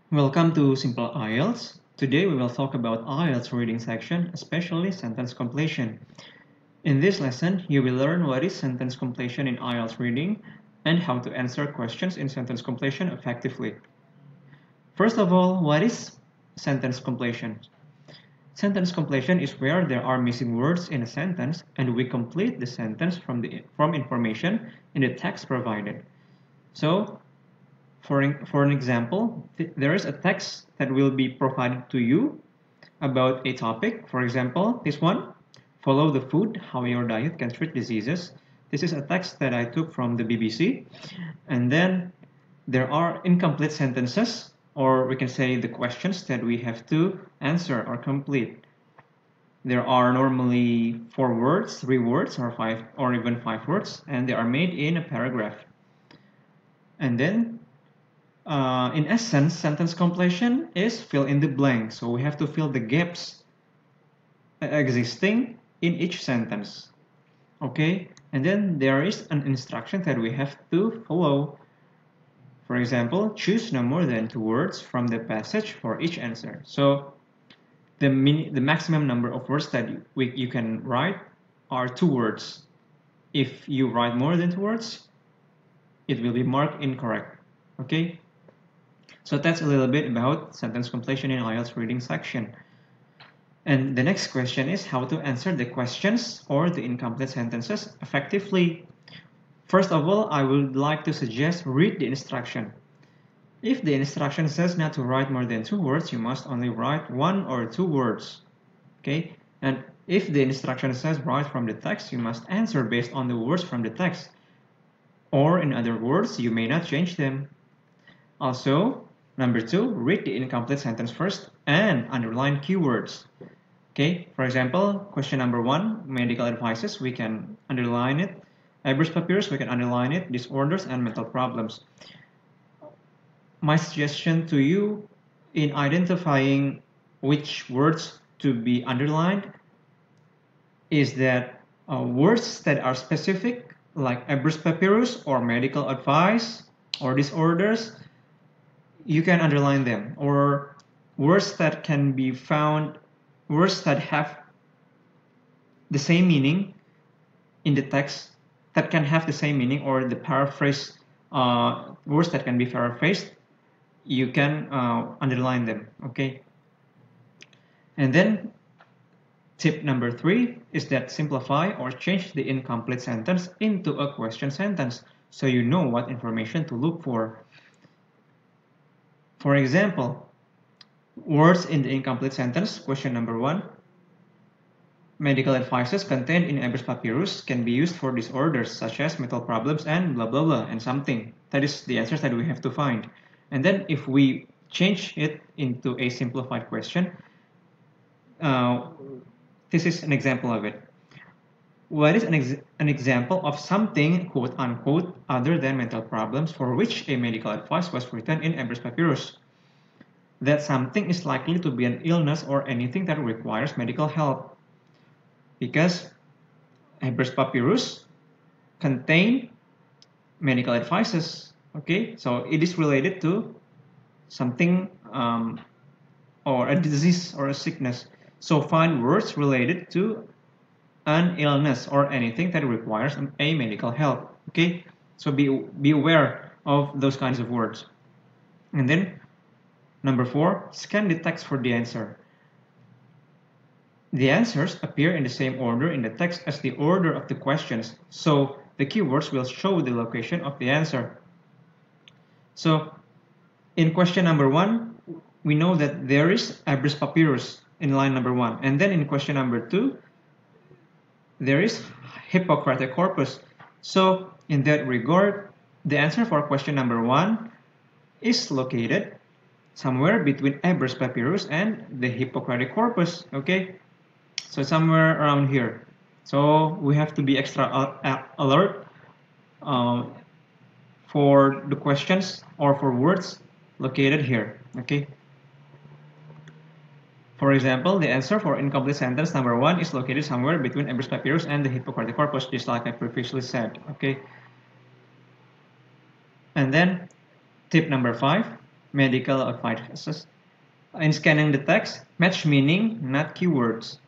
Welcome to Simple IELTS. Today we will talk about IELTS reading section, especially sentence completion. In this lesson, you will learn what is sentence completion in IELTS reading and how to answer questions in sentence completion effectively. First of all, what is sentence completion? Sentence completion is where there are missing words in a sentence and we complete the sentence from information in the text provided. So, for an example, there is a text that will be provided to you about a topic. For example, this one, follow the food, how your diet can treat diseases. This is a text that I took from the BBC. And then there are incomplete sentences, or we can say the questions that we have to answer or complete. There are normally 4 words, 3 words, or 5, or even 5 words, and they are made in a paragraph. And then in essence, sentence completion is fill in the blank. So we have to fill the gaps existing in each sentence. Okay, and then there is an instruction that we have to follow. For example, choose no more than 2 words from the passage for each answer. So the maximum number of words that you can write are 2 words. If you write more than 2 words, it will be marked incorrect. Okay, so that's a little bit about sentence completion in IELTS reading section. And the next question is how to answer the questions or the incomplete sentences effectively. First of all, I would like to suggest read the instruction. If the instruction says not to write more than 2 words, you must only write 1 or 2 words. Okay? And if the instruction says write from the text, you must answer based on the words from the text. Or in other words, you may not change them. Also, number 2, read the incomplete sentence first and underline keywords. Okay, for example, question number 1, medical advices, we can underline it. Ebbers Papyrus, we can underline it. Disorders and mental problems. My suggestion to you in identifying which words to be underlined is that words that are specific, like Ebbers Papyrus or medical advice or disorders, you can underline them. Or words that can be found, words that have the same meaning in the text, that can have the same meaning, or the paraphrase words that can be paraphrased, you can underline them. Okay, and then tip number 3 is that simplify or change the incomplete sentence into a question sentence so you know what information to look for. For example, words in the incomplete sentence, question number 1, medical advices contained in Ebbers Papyrus can be used for disorders such as mental problems and blah blah blah and something. That is the answers that we have to find. And then if we change it into a simplified question, this is an example of it. What is an example of something quote unquote other than mental problems for which a medical advice was written in Ebbers Papyrus? That something is likely to be an illness or anything that requires medical help. Because Ebbers Papyrus contain medical advices. Okay, so it is related to something or a disease or a sickness. So find words related to an illness or anything that requires a medical help. Okay, so be aware of those kinds of words. And then number 4, scan the text for the answer. The answers appear in the same order in the text as the order of the questions, so the keywords will show the location of the answer. So in question number 1, we know that there is Ebbers Papyrus in line number 1, and then in question number 2, there is Hippocratic corpus. So in that regard, the answer for question number 1 is located somewhere between Ebbers Papyrus and the Hippocratic corpus. Okay, so somewhere around here. So we have to be extra alert for the questions or for words located here. Okay. For example, the answer for incomplete sentence number 1 is located somewhere between Ebbers Papyrus and the Hippocratic corpus, just like I previously said. Okay. And then tip number 5, medical advices. In scanning the text, match meaning, not keywords.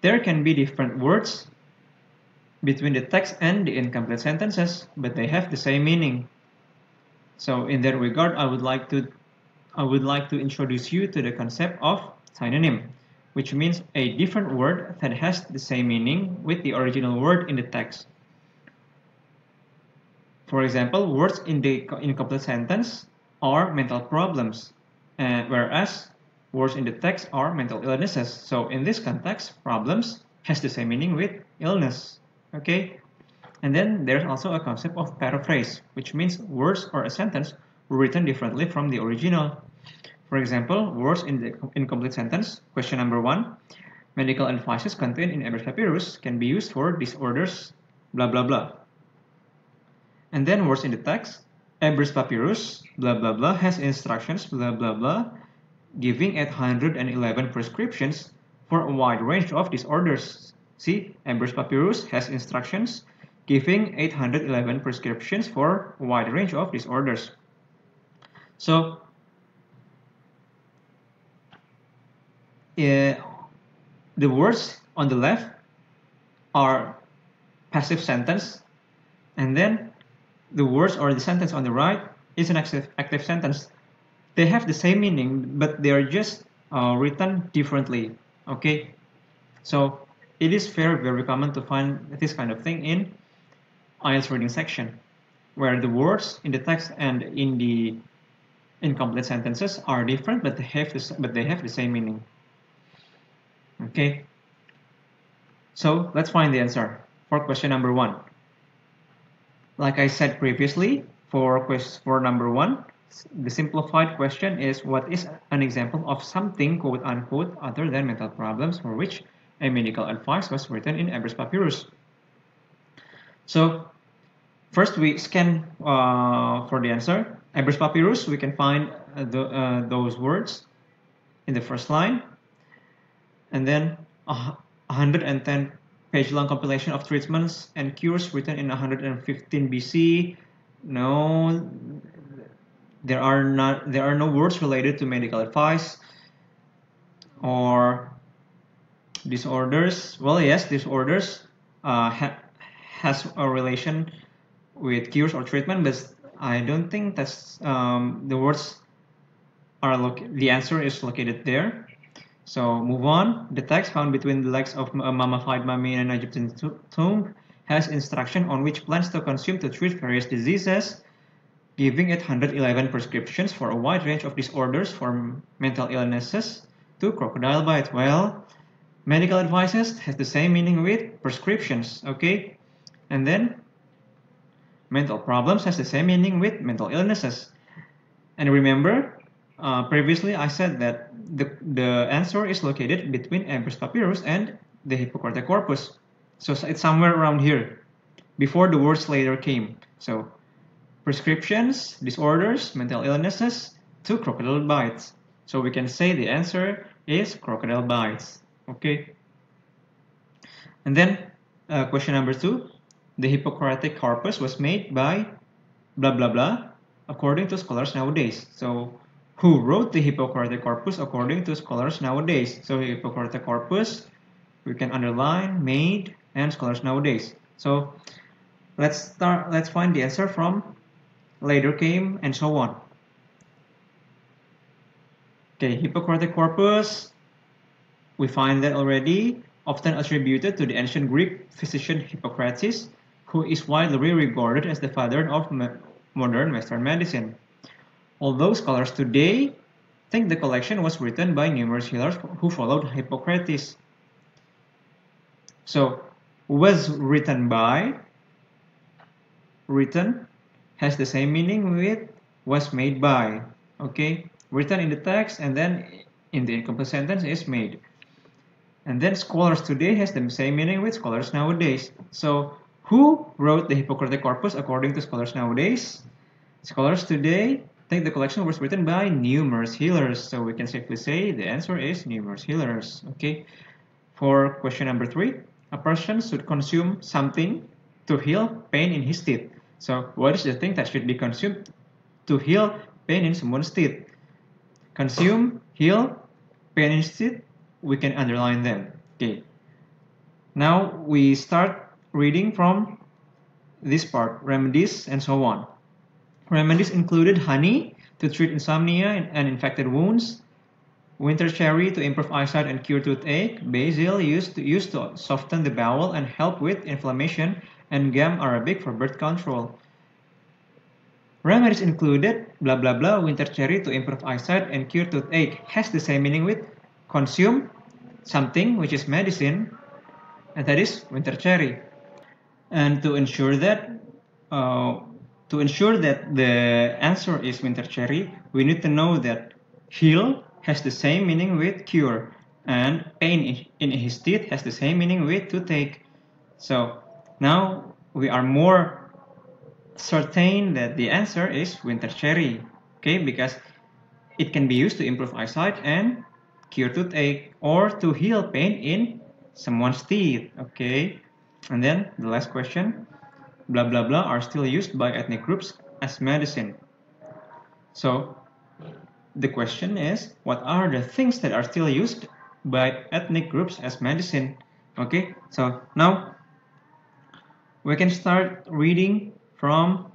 There can be different words between the text and the incomplete sentences, but they have the same meaning. So in that regard, I would like to introduce you to the concept of synonym, which means a different word that has the same meaning with the original word in the text. For example, words in the incomplete sentence are mental problems, whereas words in the text are mental illnesses. So in this context, problems has the same meaning with illness. Okay? And then there's also a concept of paraphrase, which means words or a sentence were written differently from the original. For example, words in the incomplete sentence, question number 1, medical advices contained in Ebers Papyrus can be used for disorders, blah blah blah. And then words in the text, Ebers Papyrus, blah blah blah, has instructions, blah blah blah, giving 811 prescriptions for a wide range of disorders. See, Ebers Papyrus has instructions giving 811 prescriptions for a wide range of disorders. So, the words on the left are passive sentence, and then the words or the sentence on the right is an active sentence. They have the same meaning, but they are just written differently. Okay, so it is very common to find this kind of thing in IELTS reading section, where the words in the text and in the incomplete sentences are different, but they have the same meaning. Okay, so let's find the answer for question number 1. Like I said previously, for number 1, the simplified question is, what is an example of something quote unquote other than mental problems for which a medical advice was written in Ebers Papyrus? So first we scan for the answer. Ebers Papyrus, we can find those words in the first line, and then 110 page-long compilation of treatments and cures written in 115 BC. No, there are no words related to medical advice or disorders. Well, yes, disorders has a relation with cures or treatment, but I don't think that's the words are the answer is located there. So move on. The text found between the legs of a mummified mummy in an Egyptian tomb has instruction on which plants to consume to treat various diseases, giving 811 prescriptions for a wide range of disorders from mental illnesses to crocodile bite. Well, medical advices has the same meaning with prescriptions, okay? And then mental problems has the same meaning with mental illnesses. And remember, previously I said that the answer is located between Ebers Papyrus and the Hippocratic Corpus. So it's somewhere around here, before the words later came. So prescriptions, disorders, mental illnesses, to crocodile bites. So we can say the answer is crocodile bites. Okay. And then question number 2, the Hippocratic Corpus was made by blah blah blah according to scholars nowadays. So who wrote the Hippocratic Corpus according to scholars nowadays? So Hippocratic Corpus, we can underline, made, and scholars nowadays. So let's find the answer from later came and so on. Okay, Hippocratic Corpus, we find that already, often attributed to the ancient Greek physician Hippocrates, who is widely regarded as the father of modern Western medicine. Although scholars today think the collection was written by numerous healers who followed Hippocrates. So, was written by, written has the same meaning with was made by. Okay, written in the text and then in the incomplete sentence is made. And then scholars today has the same meaning with scholars nowadays. So, who wrote the Hippocratic Corpus according to scholars nowadays? Scholars today think the collection was written by numerous healers. So we can safely say the answer is numerous healers. Okay. For question number 3, a person should consume something to heal pain in his teeth. So what is the thing that should be consumed to heal pain in someone's teeth. Consume, heal, pain in teeth, we can underline them. Okay. Now we start reading from this part, remedies and so on. Remedies included honey to treat insomnia and infected wounds, winter cherry to improve eyesight and cure toothache, basil used to soften the bowel and help with inflammation, and gum arabic for birth control. Remedies included blah blah blah, winter cherry to improve eyesight and cure toothache has the same meaning with consume something which is medicine, and that is winter cherry. And to ensure that the answer is winter cherry, we need to know that heal has the same meaning with cure, and pain in his teeth has the same meaning with toothache. So now we are more certain that the answer is winter cherry, okay, because it can be used to improve eyesight and cure toothache or to heal pain in someone's teeth, okay. And then the last question, blah blah blah are still used by ethnic groups as medicine. So the question is, what are the things that are still used by ethnic groups as medicine? Okay, so now we can start reading from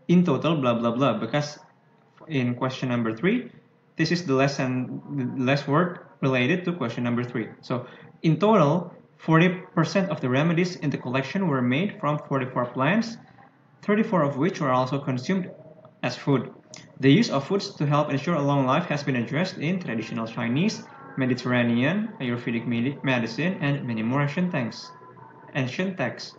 in total blah blah blah, because in question number 3, this is the last word related to question number 3. So in total, 40% of the remedies in the collection were made from 44 plants, 34 of which were also consumed as food. The use of foods to help ensure a long life has been addressed in traditional Chinese, Mediterranean, Ayurvedic medicine, and many more ancient texts.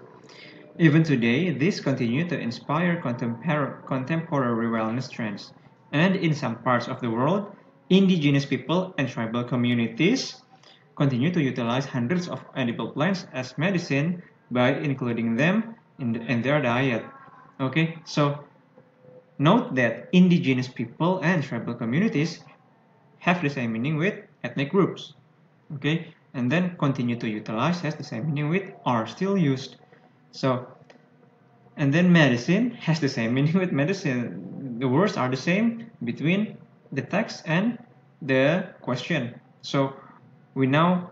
Even today, these continue to inspire contemporary wellness trends. And in some parts of the world, indigenous people and tribal communities continue to utilize hundreds of edible plants as medicine by including them in their diet. Okay, so note that indigenous people and tribal communities have the same meaning with ethnic groups. Okay, and then continue to utilize has the same meaning with are still used. So, and then medicine has the same meaning with medicine. The words are the same between the text and the question. So we now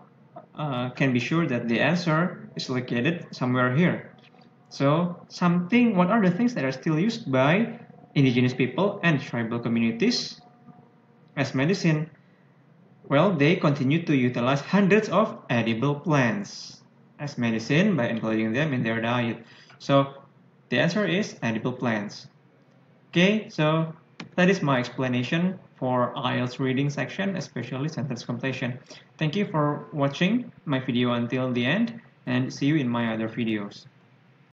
can be sure that the answer is located somewhere here. So what are the things that are still used by indigenous people and tribal communities as medicine? Well, they continue to utilize hundreds of edible plants as medicine by including them in their diet. So the answer is edible plants. Okay, so that is my explanation for IELTS reading section, especially sentence completion. Thank you for watching my video until the end, and see you in my other videos.